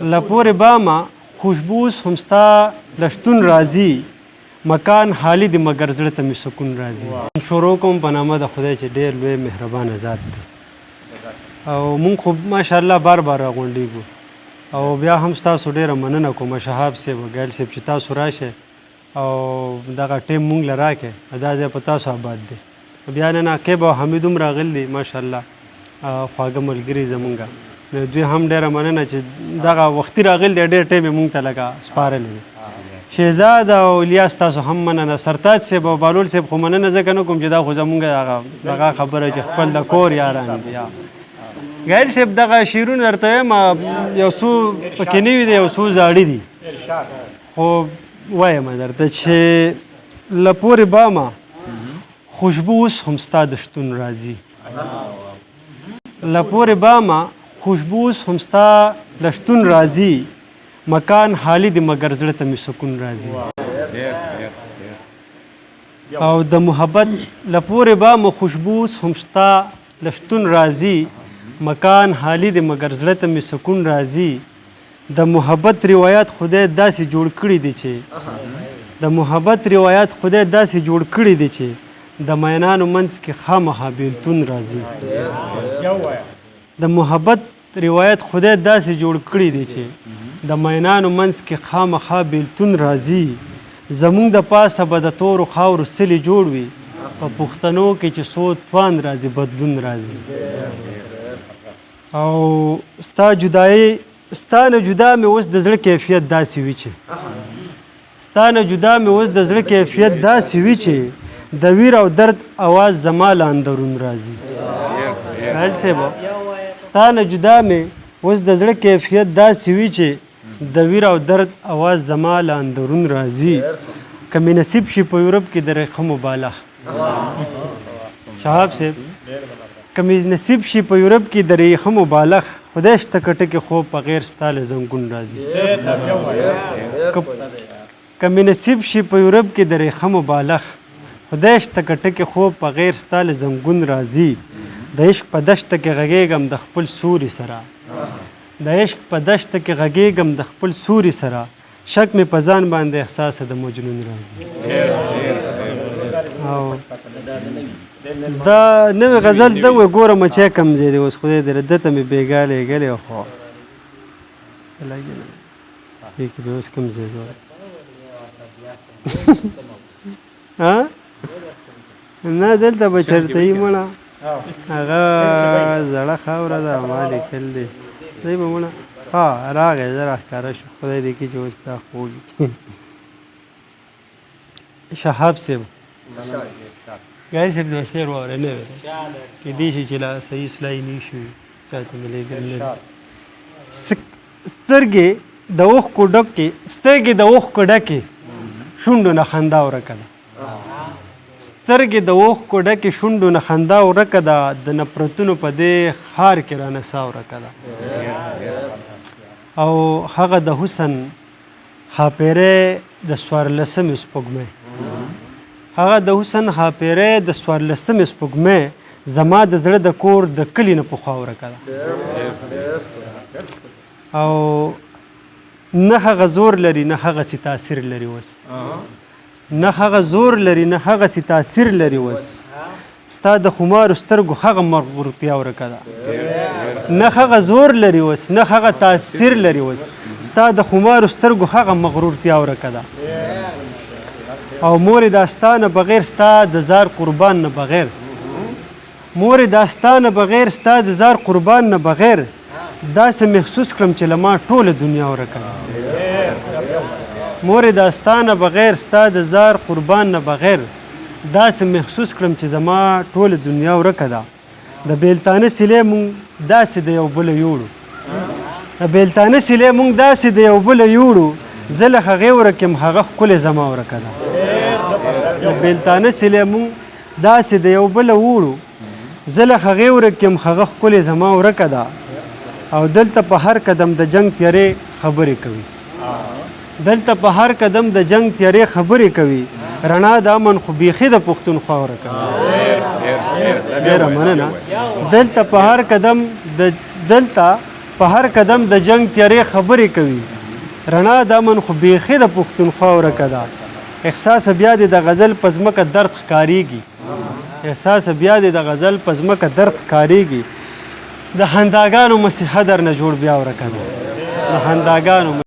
لپور باما خوشبوس هم ستا د شتون راځي مکان خالی دی مګر زړه ته مې سکون راځي. شروع کوم په نامه د خدای چې ډېر لوی مهربانه ذات دی او مونږ خو ماشاءالله بار بار راغونډېږو او بیا هم ستاسو ډېره مننه کوم شهاب صاحب او ګیل صاحب چې تاسو راشئ او دغه ټیم مونږ له راکړئ دا ځای په تاسو آباد دی. بیا نن عقیب او حمید هم راغلي دي ماشاءالله خواږه ملګري زمونږ نو دوی هم ډېره مننه چې دغه وختي راغلي دي ډېر ټیم یې مونږ ته لکه سپارلی دی. شهزاد او الیاس تاسو هم مننه. سرتاج صاحب او بهلول صاحب خو مننه ځکه نه کوم چې دا خو زمونږ دغه خبره چې خپل د کور یاران دي. ګیل صاحب دغه شعرونه درته وایم یو څو پکې نوي دي یو څو زاړه دي خو وایم درته چې لپورې باما خوشبو اوس هم ستا د شتون راځي. لپورې باما خوشبو اوس هم ستا د شتون راځي مکان خالی دی مګر زړه ته مې سکون راځي. او د محبت لپورې باما خوشبو اوس هم ستا د شتون راځي مکان خالی دی مګر زړه ته مې سکون راځي. د محبت روایت خدای داسې جوړ کړي دي چې د محبت روایت خدای داسې جوړ کړي دي چې د مینانو منځ کې خامخا بیلتون راځي. د محبت روایت خدای داسې جوړ کړي دي چې د مینانو منځ کې خامخا بیلتون راځي. زمونږ د پاسه به د تورو خاورو سلې جوړ وي په پښتنو کې چې څو توان راځي بدلون راځي. او ستا جدایي ستا نه جدا مې اوس د زړه کیفیت داسې وي چې ستا نه جدا مې اوس د زړه کیفیت داسې وي چې د ویر او درد اواز زما له اندرون راځي. راځي صاحب ستا نه جدا مې اوس د زړه کیفیت داسې وي چې د ویر او درد اواز زما له اندرون راځي. که مې نصیب شي په یورپ کې د رقمو بالا شهاب صاحب که مې نصیب شي په یورپ کې د ریخمو بالغ خدای شته که ټکې خوب په غیر ستا له زنګون راځي. که مې نصیب شي په یورپ کې د ریخمو بالغ خدای شته که ټکې خوب په غیر ستا له زنګون راځي. د عشق په دشته کې غږېږم د خپل سوري سره د عشق په دشته کې غږېږم د خپل سوري سره شک مې په ځان باندې احساس د مجنون راځي. او دا نوې غزل ده وی ګوره مچی کم ځای دی اوس خدای دې ده ته مې بېګا لېږلی خو دې کې به اوس کم ځای دی نه دلته به چېرته یي مړه هغه زړه خاوره ده ما لیکل دی دی به مړه ها راغی زه راښکاره شو خدای دې کړي چې اوس دا خوږ شهاب صاحب ګیل صاحب د شعر واوره نه ویل کېدای شي چې لا صحیح اصلاحي نه شي چاته مې لیکل نه سترګې د اوښکو ډکې سترګې د اوښکو ډکې شونډو نه خندا ورکه ده. سترګې د اوښکو ډکې شونډو نه خندا ورکه ده د نفرتونو په دې ښار کې رانه ساه ورکه ده. او هغه د حسن ښاپیرۍ د څوارلسمې سپوږمۍ هغه د حسن ښاپیرۍ د څوارلسمې سپوږمۍ زما د زړه د کور د کلي نه پخوا ورکه ده. او نه هغه زور لري نه هغسې تاثیر لري اوس نه هغه زور لري نه هغسې تاثیر لري اوس ستا د خمارو سترګو هغه مغرورتیا ورکه ده. نه هغه زور لري اوس نه هغه تاثیر لري اوس ستا د خمارو سترګو هغه مغرورتیا ورکه ده. او مورې داستانه بغیر ستا د زار قربان نه بغیر مورې داستانه بغیر ستا د زار قربان نه بغیر داسې محسوس کړم چې له ما ټوله دنیا ورکه ده. مورې داستانه بغیر ستا د زار قربان نه بغیر داسې محسوس کړم چې زما ټوله دنیا ورکه ده. د بیلتانه سیلې مونږ داسې د یو بله یوړو د بیلتانه سیلې مونږ داسې د یو بله یوړو زه له هغې ورک یم هغه ښکلې زما ورکه ده. د بیلتانه سیلې مونږ داسې د یو بله وړو زه له هغې ورک یم هغه ښکلې زما ورکه ده. او دلته په هر قدم د جنگ تیارې خبرې کوي دلته په هر قدم د جنگ تیارې خبرې کوي رڼا د امن خو بیخي د پښتونخوا ورکه ده. ډېره مننه. دلته په هر قدم په هر قدم د جنگ تیارې خبرې کوي رڼا د امن خو بیخي د پښتونخوا ورکه ده احساس بیا دې د غزل په ځمکه درد ښکارېږي احساس بیا دې د غزل په ځمکه درد ښکارېږي د خنداګانو مسیحه درنه جوړ بیا ورکه ده د خنداګانو